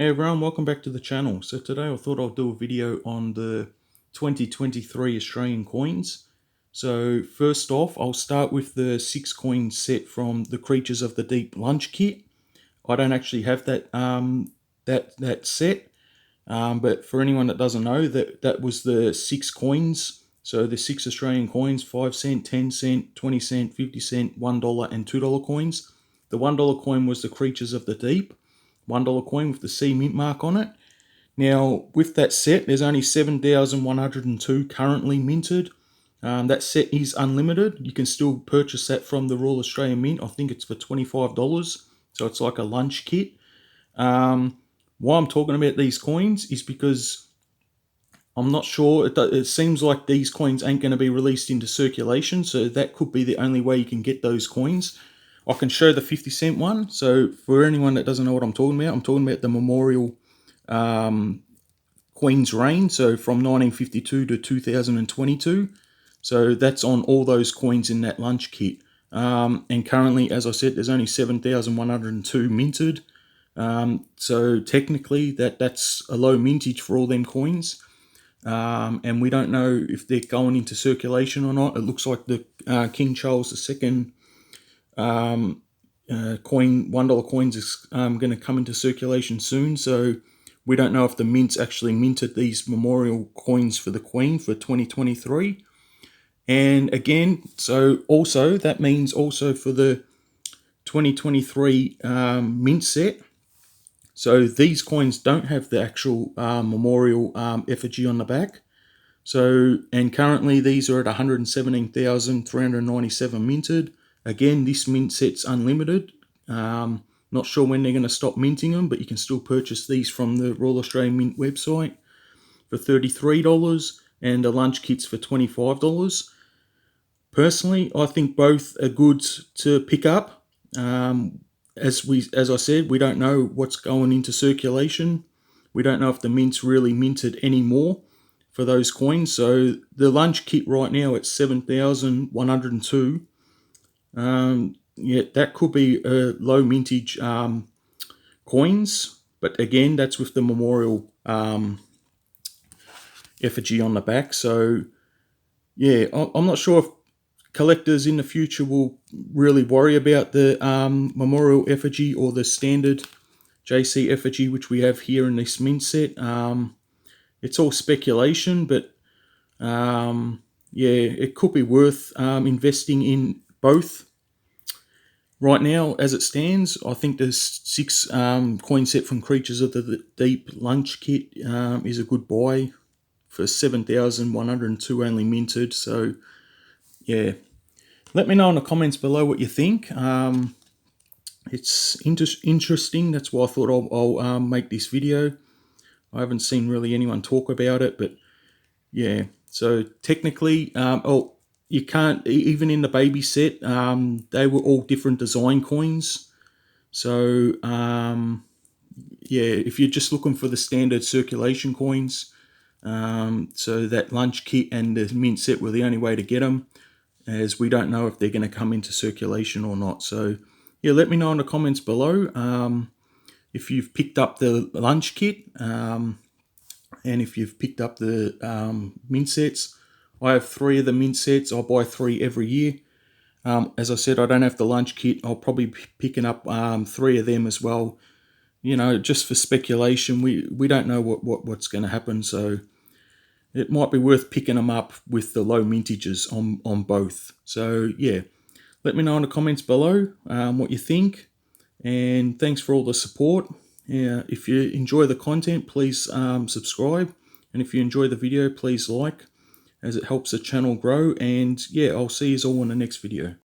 Hey everyone, welcome back to the channel. So today I thought I'll do a video on the 2023 Australian coins. So first off, I'll start with the 6 coin set from the Creatures of the Deep lunch kit. I don't actually have that set, but for anyone that doesn't know, that was the 6 coins. So the 6 Australian coins, 5 cent, 10 cent, 20 cent, 50 cent, $1 and $2 coins. The $1 coin was the Creatures of the Deep. $1 coin with the C mint mark on it. Now, with that set, there's only 7,102 currently minted. That set is unlimited. You can still purchase that from the Royal Australian Mint. I think it's for $25. So it's like a lunch kit. Why I'm talking about these coins is because I'm not sure. It seems like these coins ain't going to be released into circulation. So that could be the only way you can get those coins. I can show the 50 cent one. So for anyone that doesn't know what I'm talking about the Memorial Queen's Reign. So from 1952 to 2022. So that's on all those coins in that lunch kit. And currently, as I said, there's only 7,102 minted. So technically that's a low mintage for all them coins. And we don't know if they're going into circulation or not. It looks like the King Charles II $1 coins is going to come into circulation soon. So we don't know if the mints actually minted these memorial coins for the Queen for 2023. And again, so also that means also for the 2023 mint set. So these coins don't have the actual memorial effigy on the back. So, and currently these are at 117,397 minted. Again, this mint set's unlimited. Not sure when they're going to stop minting them, but you can still purchase these from the Royal Australian Mint website for $33 and the lunch kits for $25. Personally, I think both are good to pick up. As I said, we don't know what's going into circulation. We don't know if the mint's really minted anymore for those coins. So the lunch kit right now at 7,102. Yeah, that could be a low mintage coins, but again, that's with the memorial effigy on the back. So yeah, I'm not sure if collectors in the future will really worry about the memorial effigy or the standard JC effigy, which we have here in this mint set. It's all speculation, but yeah, it could be worth investing in both. Right now, as it stands, I think the 6 coin set from Creatures of the Deep lunch kit is a good buy for 7,102 only minted. So yeah, let me know in the comments below what you think. It's interesting. That's why I thought I'll make this video. I haven't seen really anyone talk about it, but yeah. So technically, you can't, even in the baby set, they were all different design coins. So yeah, if you're just looking for the standard circulation coins, so that lunch kit and the mint set were the only way to get them, as we don't know if they're going to come into circulation or not. So yeah, let me know in the comments below if you've picked up the lunch kit and if you've picked up the mint sets. I have 3 of the mint sets. I buy 3 every year. As I said, I don't have the lunch kit. I'll probably be picking up 3 of them as well. You know, just for speculation. We don't know what's going to happen, so it might be worth picking them up with the low mintages on both. So yeah, let me know in the comments below what you think, and thanks for all the support. Yeah, if you enjoy the content, please subscribe, and if you enjoy the video, please like, as it helps the channel grow. And yeah, I'll see you all in the next video.